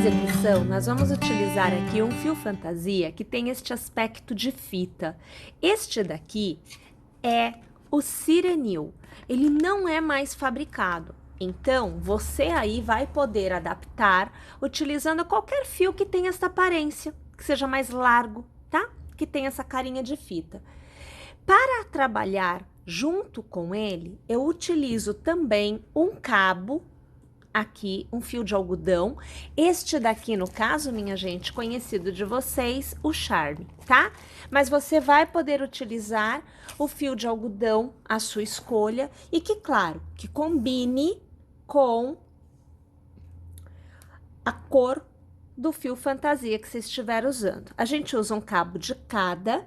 execução, nós vamos utilizar aqui um fio fantasia que tem este aspecto de fita. Este daqui é o Sirenil. Ele não é mais fabricado. Então, você aí vai poder adaptar utilizando qualquer fio que tenha essa aparência, que seja mais largo, tá? Que tenha essa carinha de fita. Para trabalhar junto com ele, eu utilizo também um cabo aqui, um fio de algodão. Este daqui, no caso, minha gente, conhecido de vocês, o Charme, tá? Mas você vai poder utilizar o fio de algodão à sua escolha e que, claro, que combine com a cor do fio fantasia que você estiver usando. A gente usa um cabo de cada.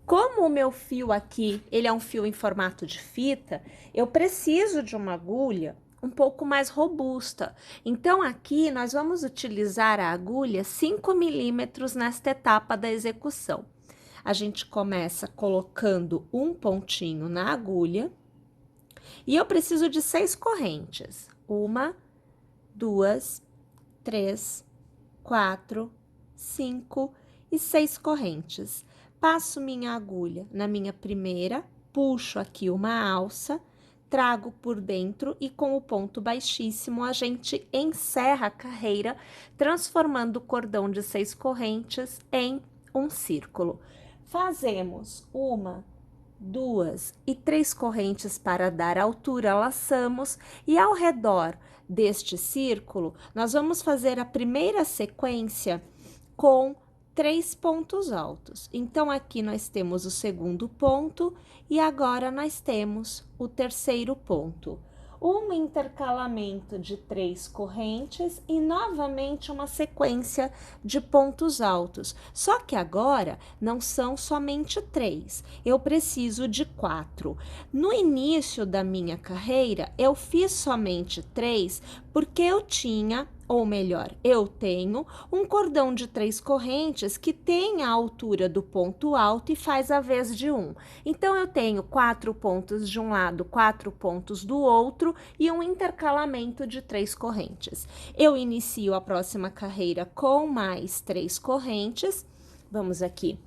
Como o meu fio aqui, ele é um fio em formato de fita, eu preciso de uma agulha um pouco mais robusta. Então, aqui nós vamos utilizar a agulha 5 milímetros nesta etapa da execução. A gente começa colocando um pontinho na agulha e eu preciso de 6 correntes. 1, 2, 3, 4, 5 e 6 correntes. Passo minha agulha na minha primeira, puxo aqui uma alça, trago por dentro e com o ponto baixíssimo a gente encerra a carreira, transformando o cordão de 6 correntes em um círculo. Fazemos 1, 2 e 3 correntes para dar altura, laçamos e ao redor deste círculo nós vamos fazer a primeira sequência com 3 pontos altos. Então, aqui nós temos o segundo ponto e agora nós temos o terceiro ponto. Um intercalamento de 3 correntes e novamente uma sequência de pontos altos. Só que agora não são somente 3, eu preciso de 4. No início da minha carreira, eu fiz somente 3 porque eu tinha, ou melhor, eu tenho um cordão de 3 correntes que tem a altura do ponto alto e faz a vez de 1. Então, eu tenho 4 pontos de um lado, 4 pontos do outro e um intercalamento de 3 correntes. Eu inicio a próxima carreira com mais 3 correntes. Vamos aqui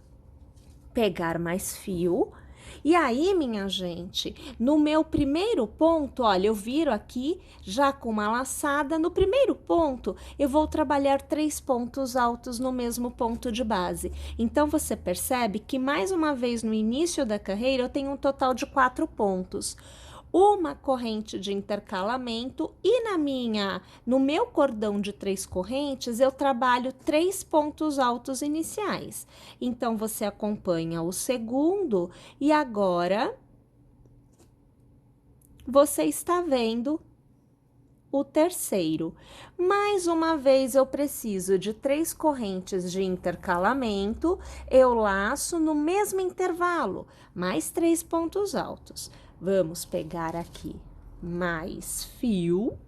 pegar mais fio. E aí, minha gente, no meu primeiro ponto, olha, eu viro aqui já com uma laçada. No primeiro ponto, eu vou trabalhar 3 pontos altos no mesmo ponto de base. Então, você percebe que, mais uma vez, no início da carreira, eu tenho um total de 4 pontos. Uma corrente de intercalamento e no meu cordão de 3 correntes, eu trabalho 3 pontos altos iniciais. Então, você acompanha o segundo e agora você está vendo o terceiro. Mais uma vez, eu preciso de 3 correntes de intercalamento, eu laço no mesmo intervalo, mais 3 pontos altos. Vamos pegar aqui mais fio.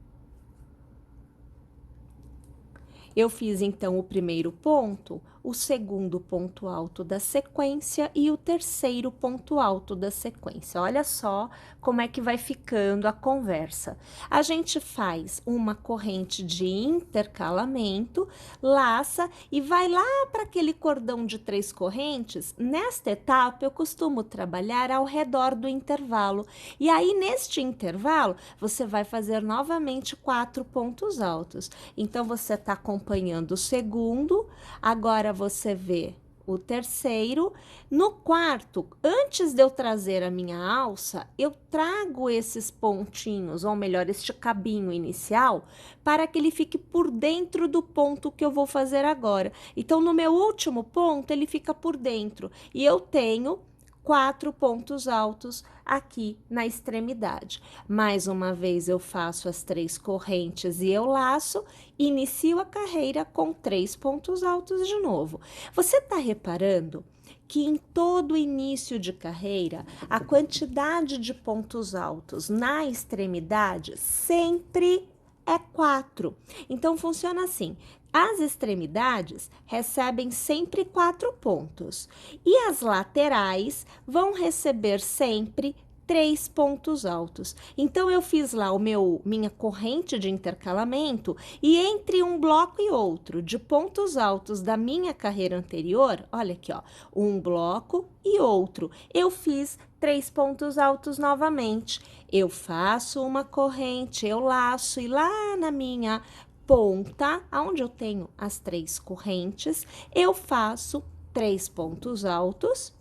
Eu fiz, então, o primeiro ponto, o segundo ponto alto da sequência e o terceiro ponto alto da sequência. Olha só como é que vai ficando a conversa. A gente faz uma corrente de intercalamento, laça e vai lá para aquele cordão de 3 correntes. Nesta etapa, eu costumo trabalhar ao redor do intervalo. E aí, neste intervalo, você vai fazer novamente 4 pontos altos. Então, você está acompanhando o segundo, agora você vê o terceiro. No quarto, antes de eu trazer a minha alça, eu trago esses pontinhos, ou melhor, este cabinho inicial, para que ele fique por dentro do ponto que eu vou fazer agora. Então, no meu último ponto, ele fica por dentro e eu tenho 4 pontos altos aqui na extremidade. Mais uma vez, eu faço as 3 correntes e eu laço, inicio a carreira com 3 pontos altos de novo. Você tá reparando que em todo início de carreira, a quantidade de pontos altos na extremidade sempre é 4. Então, funciona assim. As extremidades recebem sempre 4 pontos e as laterais vão receber sempre 3 pontos altos. Então, eu fiz lá minha corrente de intercalamento e entre um bloco e outro de pontos altos da minha carreira anterior, olha aqui, ó, um bloco e outro, eu fiz 3 pontos altos novamente. Eu faço uma corrente, eu laço e lá na minha ponta, onde eu tenho as 3 correntes, eu faço 3 pontos altos.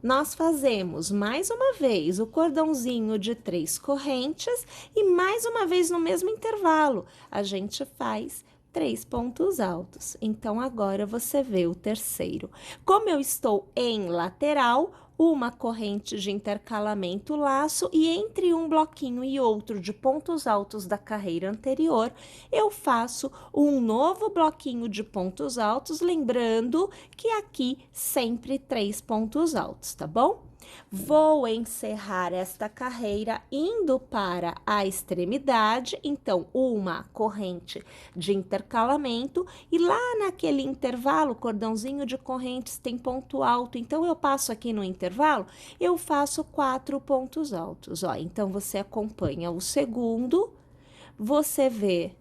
Nós fazemos mais uma vez o cordãozinho de 3 correntes e mais uma vez no mesmo intervalo, a gente faz 3 pontos altos. Então, agora você vê o terceiro. Como eu estou em lateral, uma corrente de intercalamento laço e entre um bloquinho e outro de pontos altos da carreira anterior, eu faço um novo bloquinho de pontos altos, lembrando que aqui sempre 3 pontos altos, tá bom? Vou encerrar esta carreira indo para a extremidade, então, uma corrente de intercalamento e lá naquele intervalo, cordãozinho de correntes tem ponto alto, então eu passo aqui no intervalo, eu faço 4 pontos altos, ó. Então, você acompanha o segundo, você vê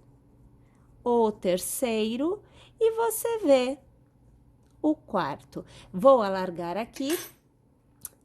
o terceiro e você vê o quarto. Vou alargar aqui.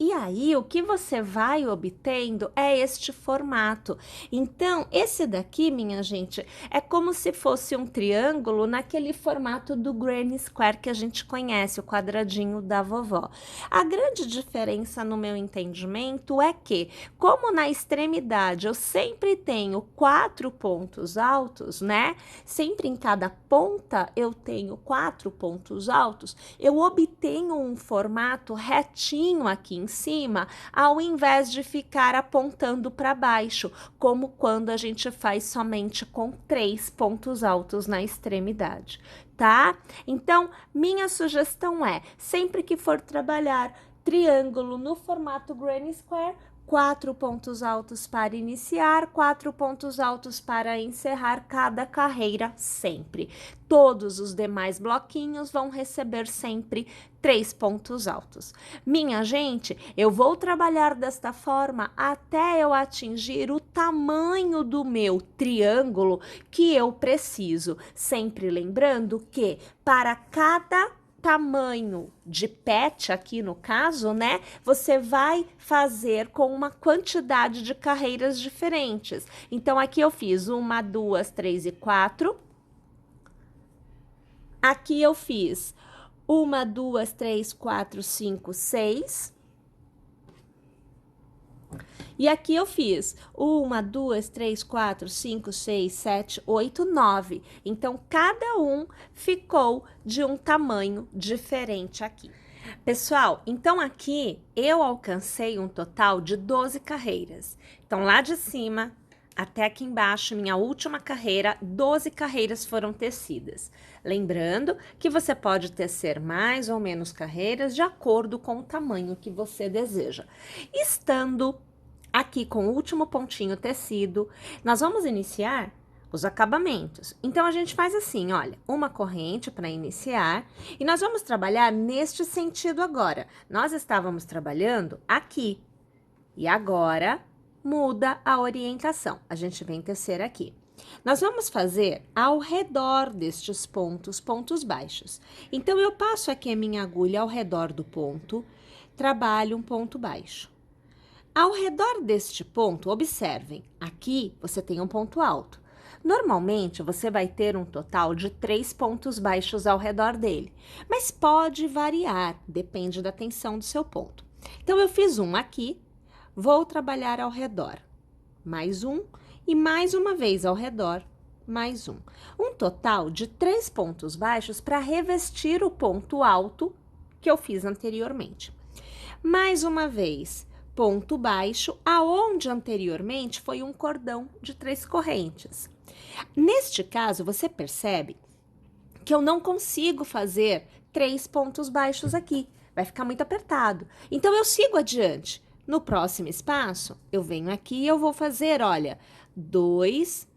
E aí, o que você vai obtendo é este formato. Então, esse daqui, minha gente, é como se fosse um triângulo naquele formato do Granny Square que a gente conhece, o quadradinho da vovó. A grande diferença no meu entendimento é que, como na extremidade eu sempre tenho 4 pontos altos, né? Sempre em cada ponta eu tenho 4 pontos altos, eu obtenho um formato retinho aqui em cima, ao invés de ficar apontando para baixo, como quando a gente faz somente com 3 pontos altos na extremidade, tá? Então, minha sugestão é, sempre que for trabalhar triângulo no formato Granny Square, 4 pontos altos para iniciar, 4 pontos altos para encerrar cada carreira sempre. Todos os demais bloquinhos vão receber sempre 3 pontos altos. Minha gente, eu vou trabalhar desta forma até eu atingir o tamanho do meu triângulo que eu preciso. Sempre lembrando que para cada tamanho de pet aqui no caso, né? Você vai fazer com uma quantidade de carreiras diferentes. Então, aqui eu fiz 1, 2, 3 e 4. Aqui eu fiz 1, 2, 3, 4, 5, 6. E aqui eu fiz 1, 2, 3, 4, 5, 6, 7, 8, 9. Então, cada um ficou de um tamanho diferente aqui. Pessoal, então aqui eu alcancei um total de 12 carreiras. Então, lá de cima até aqui embaixo, minha última carreira, 12 carreiras foram tecidas. Lembrando que você pode tecer mais ou menos carreiras de acordo com o tamanho que você deseja. Estando aqui com o último pontinho tecido, nós vamos iniciar os acabamentos. Então, a gente faz assim, olha, uma corrente para iniciar e nós vamos trabalhar neste sentido agora. Nós estávamos trabalhando aqui e agora muda a orientação. A gente vem tecer aqui. Nós vamos fazer ao redor destes pontos, pontos baixos. Então, eu passo aqui a minha agulha ao redor do ponto, trabalho um ponto baixo. Ao redor deste ponto, observem, aqui você tem um ponto alto. Normalmente, você vai ter um total de 3 pontos baixos ao redor dele, mas pode variar, depende da tensão do seu ponto. Então, eu fiz um aqui, vou trabalhar ao redor, mais um e mais uma vez ao redor, mais um. Um total de 3 pontos baixos para revestir o ponto alto que eu fiz anteriormente. Mais uma vez, ponto baixo, aonde anteriormente foi um cordão de 3 correntes. Neste caso, você percebe que eu não consigo fazer 3 pontos baixos aqui, vai ficar muito apertado. Então, eu sigo adiante. No próximo espaço, eu venho aqui e eu vou fazer, olha, 2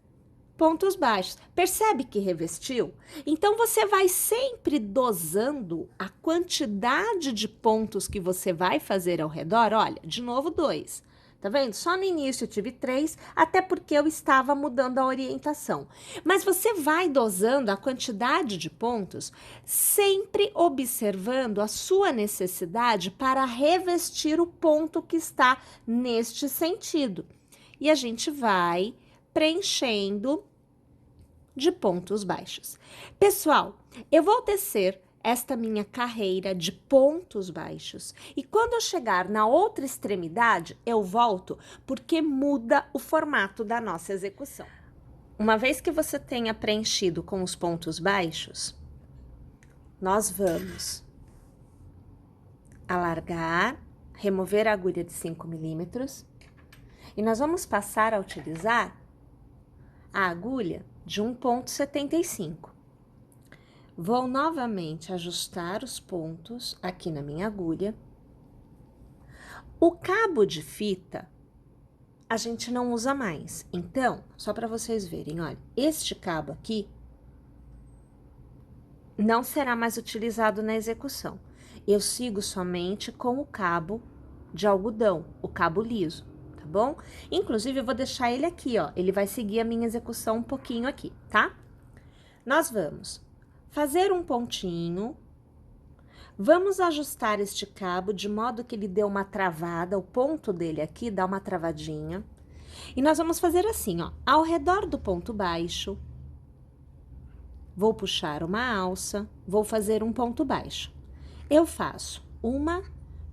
pontos baixos. Percebe que revestiu? Então, você vai sempre dosando a quantidade de pontos que você vai fazer ao redor. Olha, de novo 2. Tá vendo? Só no início eu tive 3, até porque eu estava mudando a orientação. Mas você vai dosando a quantidade de pontos, sempre observando a sua necessidade para revestir o ponto que está neste sentido. E a gente vai preenchendo de pontos baixos. Pessoal, eu vou tecer esta minha carreira de pontos baixos. E quando eu chegar na outra extremidade, eu volto, porque muda o formato da nossa execução. Uma vez que você tenha preenchido com os pontos baixos, nós vamos alargar, remover a agulha de 5 milímetros e nós vamos passar a utilizar a agulha de 1,75. Vou novamente ajustar os pontos aqui na minha agulha. O cabo de fita, a gente não usa mais. Então, só para vocês verem, olha, este cabo aqui não será mais utilizado na execução. Eu sigo somente com o cabo de algodão, o cabo liso, tá bom? Inclusive, eu vou deixar ele aqui, ó. Ele vai seguir a minha execução um pouquinho aqui, tá? Nós vamos fazer um pontinho, vamos ajustar este cabo de modo que ele dê uma travada, o ponto dele aqui dá uma travadinha. E nós vamos fazer assim, ó, ao redor do ponto baixo, vou puxar uma alça, vou fazer um ponto baixo. Eu faço 1,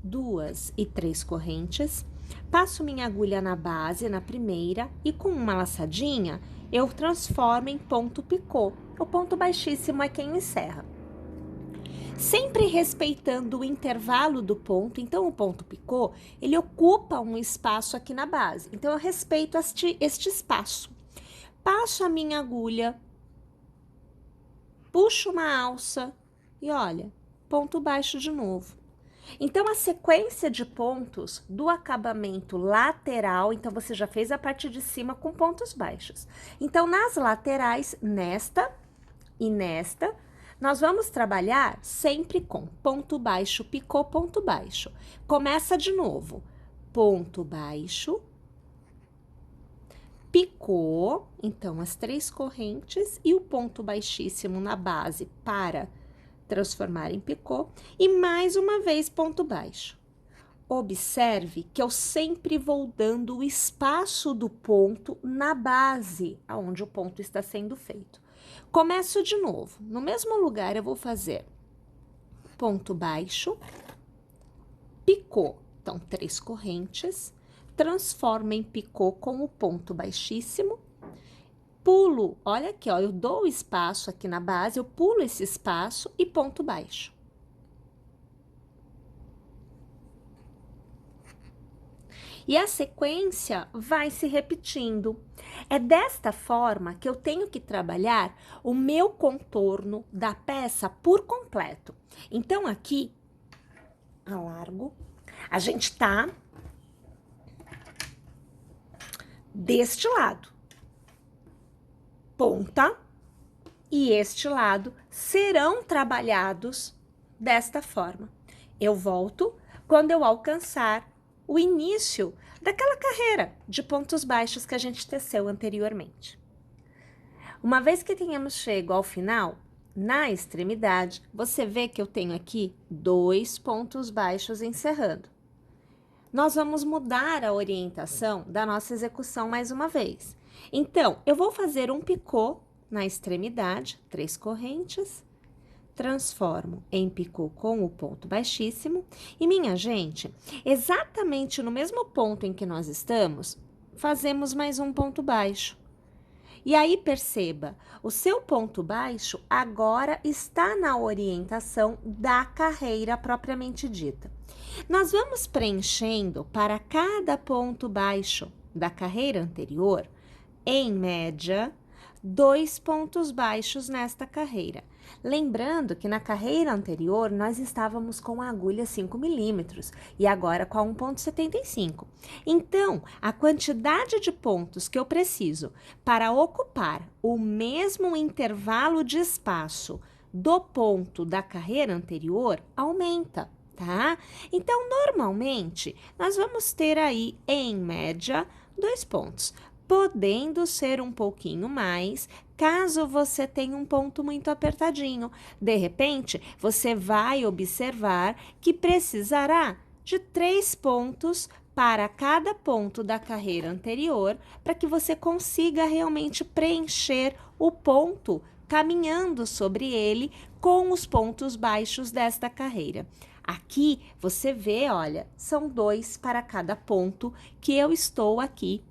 2 e 3 correntes, passo minha agulha na base, na primeira, e com uma laçadinha, eu transformo em ponto picô. O ponto baixíssimo é quem encerra. Sempre respeitando o intervalo do ponto, então o ponto picô, ele ocupa um espaço aqui na base. Então, eu respeito este espaço. Passo a minha agulha, puxo uma alça e olha, ponto baixo de novo. Então, a sequência de pontos do acabamento lateral, então, você já fez a parte de cima com pontos baixos. Então, nas laterais, nesta e nesta, nós vamos trabalhar sempre com ponto baixo, picô, ponto baixo. Começa de novo, ponto baixo, picô, então, as 3 correntes e o ponto baixíssimo na base para transformar em picô, e mais uma vez ponto baixo. Observe que eu sempre vou dando o espaço do ponto na base, aonde o ponto está sendo feito. Começo de novo, no mesmo lugar eu vou fazer ponto baixo, picô, então 3 correntes, transformo em picô com o ponto baixíssimo, pulo, olha aqui, ó, eu dou o espaço aqui na base, eu pulo esse espaço e ponto baixo. E a sequência vai se repetindo. É desta forma que eu tenho que trabalhar o meu contorno da peça por completo. Então, aqui, alargo, a gente tá deste lado. Ponta e este lado serão trabalhados desta forma. Eu volto quando eu alcançar o início daquela carreira de pontos baixos que a gente teceu anteriormente. Uma vez que tenhamos chego ao final, na extremidade, você vê que eu tenho aqui 2 pontos baixos encerrando. Nós vamos mudar a orientação da nossa execução mais uma vez. Então, eu vou fazer um picô na extremidade, 3 correntes, transformo em picô com o ponto baixíssimo. E, minha gente, exatamente no mesmo ponto em que nós estamos, fazemos mais um ponto baixo. E aí, perceba, o seu ponto baixo agora está na orientação da carreira propriamente dita. Nós vamos preenchendo para cada ponto baixo da carreira anterior, em média, 2 pontos baixos nesta carreira. Lembrando que na carreira anterior nós estávamos com a agulha 5 milímetros e agora com a 1,75. Então, a quantidade de pontos que eu preciso para ocupar o mesmo intervalo de espaço do ponto da carreira anterior aumenta, tá? Então, normalmente, nós vamos ter aí, em média, 2 pontos, podendo ser um pouquinho mais, caso você tenha um ponto muito apertadinho. De repente, você vai observar que precisará de 3 pontos para cada ponto da carreira anterior, para que você consiga realmente preencher o ponto, caminhando sobre ele com os pontos baixos desta carreira. Aqui você vê, olha, são 2 para cada ponto que eu estou aqui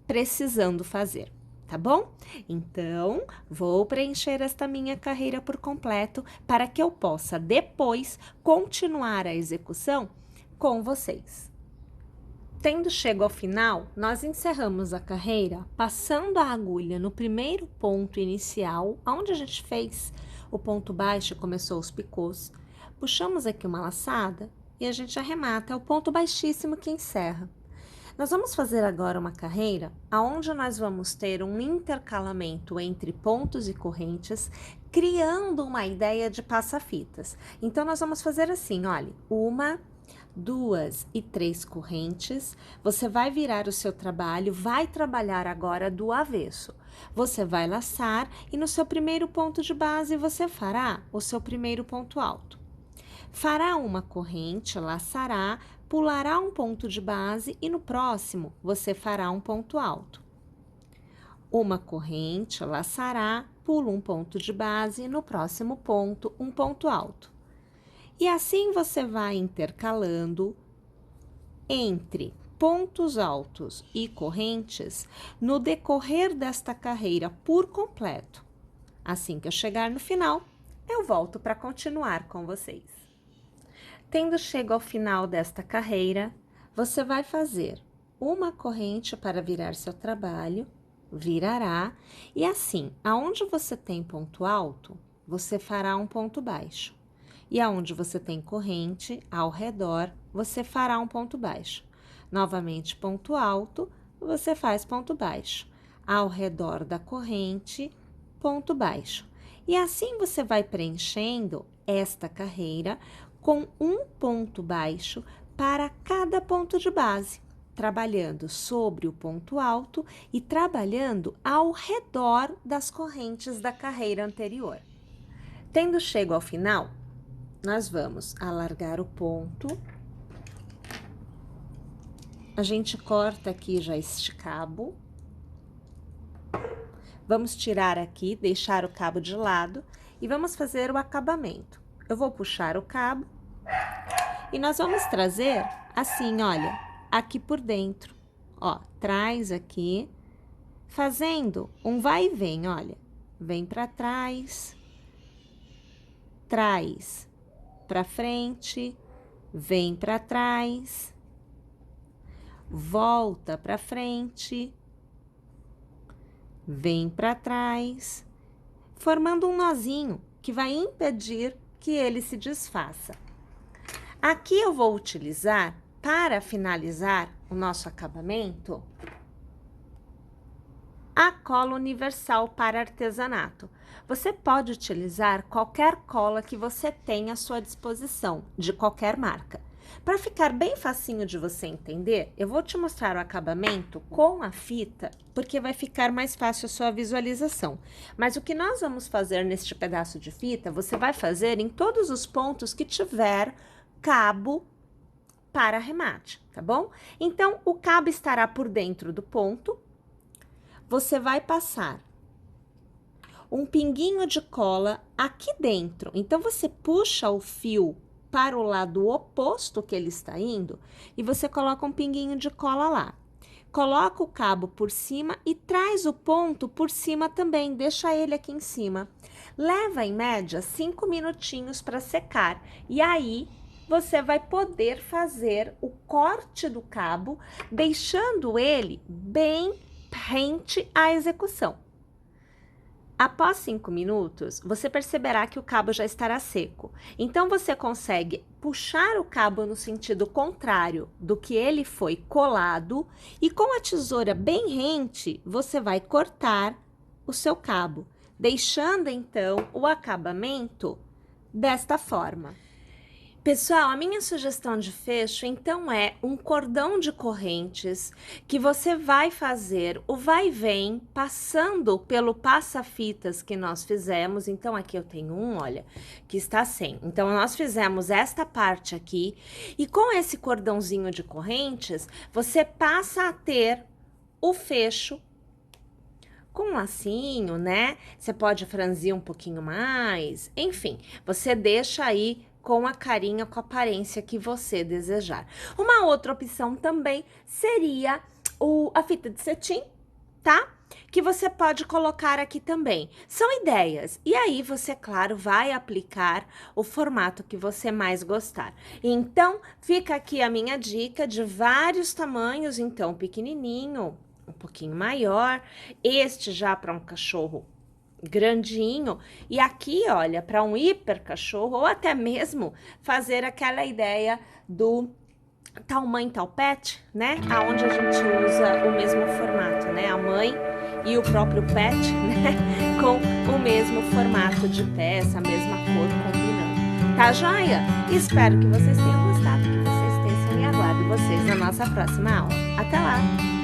precisando fazer, tá bom? Então, vou preencher esta minha carreira por completo para que eu possa depois continuar a execução com vocês. Tendo chego ao final, nós encerramos a carreira passando a agulha no primeiro ponto inicial, onde a gente fez o ponto baixo e começou os picôs. Puxamos aqui uma laçada e a gente arremata, é o ponto baixíssimo que encerra. Nós vamos fazer agora uma carreira onde nós vamos ter um intercalamento entre pontos e correntes, criando uma ideia de passa-fitas. Então, nós vamos fazer assim, olha, 1, 2 e 3 correntes. Você vai virar o seu trabalho, vai trabalhar agora do avesso. Você vai laçar e no seu primeiro ponto de base você fará o seu primeiro ponto alto. Fará uma corrente, laçará, pulará um ponto de base e no próximo você fará um ponto alto. Uma corrente, laçará, pula um ponto de base e no próximo ponto um ponto alto. E assim você vai intercalando entre pontos altos e correntes no decorrer desta carreira por completo. Assim que eu chegar no final, eu volto para continuar com vocês. Tendo chego ao final desta carreira, você vai fazer uma corrente para virar seu trabalho, virará, e assim, aonde você tem ponto alto, você fará um ponto baixo. E aonde você tem corrente, ao redor, você fará um ponto baixo. Novamente, ponto alto, você faz ponto baixo. Ao redor da corrente, ponto baixo. E assim você vai preenchendo esta carreira com um ponto baixo para cada ponto de base, trabalhando sobre o ponto alto e trabalhando ao redor das correntes da carreira anterior. Tendo chego ao final, nós vamos alargar o ponto. A gente corta aqui já este cabo. Vamos tirar aqui, deixar o cabo de lado e vamos fazer o acabamento. Eu vou puxar o cabo e nós vamos trazer assim, olha, aqui por dentro, ó, traz aqui, fazendo um vai e vem, olha, vem para trás, traz para frente, vem para trás, volta para frente, vem para trás, formando um nozinho que vai impedir que ele se desfaça. Aqui eu vou utilizar, para finalizar o nosso acabamento, a cola universal para artesanato. Você pode utilizar qualquer cola que você tenha à sua disposição, de qualquer marca. Para ficar bem facinho de você entender, eu vou te mostrar o acabamento com a fita, porque vai ficar mais fácil a sua visualização. Mas o que nós vamos fazer neste pedaço de fita, você vai fazer em todos os pontos que tiver cabo para arremate, tá bom? Então, o cabo estará por dentro do ponto. Você vai passar um pinguinho de cola aqui dentro. Então, você puxa o fio para o lado oposto que ele está indo e você coloca um pinguinho de cola lá. Coloca o cabo por cima e traz o ponto por cima também, deixa ele aqui em cima. Leva, em média, 5 minutinhos para secar e aí você vai poder fazer o corte do cabo, deixando ele bem rente à execução. Após 5 minutos, você perceberá que o cabo já estará seco. Então, você consegue puxar o cabo no sentido contrário do que ele foi colado e com a tesoura bem rente, você vai cortar o seu cabo, deixando então o acabamento desta forma. Pessoal, a minha sugestão de fecho, então, é um cordão de correntes que você vai fazer o vai e vem passando pelo passa-fitas que nós fizemos. Então, aqui eu tenho um, olha, que está sem. Então, nós fizemos esta parte aqui e com esse cordãozinho de correntes, você passa a ter o fecho com um lacinho, né? Você pode franzir um pouquinho mais, enfim, você deixa aí com a carinha, com a aparência que você desejar. Uma outra opção também seria a fita de cetim, tá? Que você pode colocar aqui também. São ideias. E aí você, claro, vai aplicar o formato que você mais gostar. Então, fica aqui a minha dica de vários tamanhos, então, pequenininho, um pouquinho maior, este já para um cachorro grandinho, e aqui, olha, para um hiper cachorro, ou até mesmo fazer aquela ideia do tal mãe, tal pet, né? Aonde a gente usa o mesmo formato, né? A mãe e o próprio pet, né? Com o mesmo formato de peça, a mesma cor combinando. Tá joia? Espero que vocês tenham gostado, que vocês tenham e aguardo vocês na nossa próxima aula. Até lá!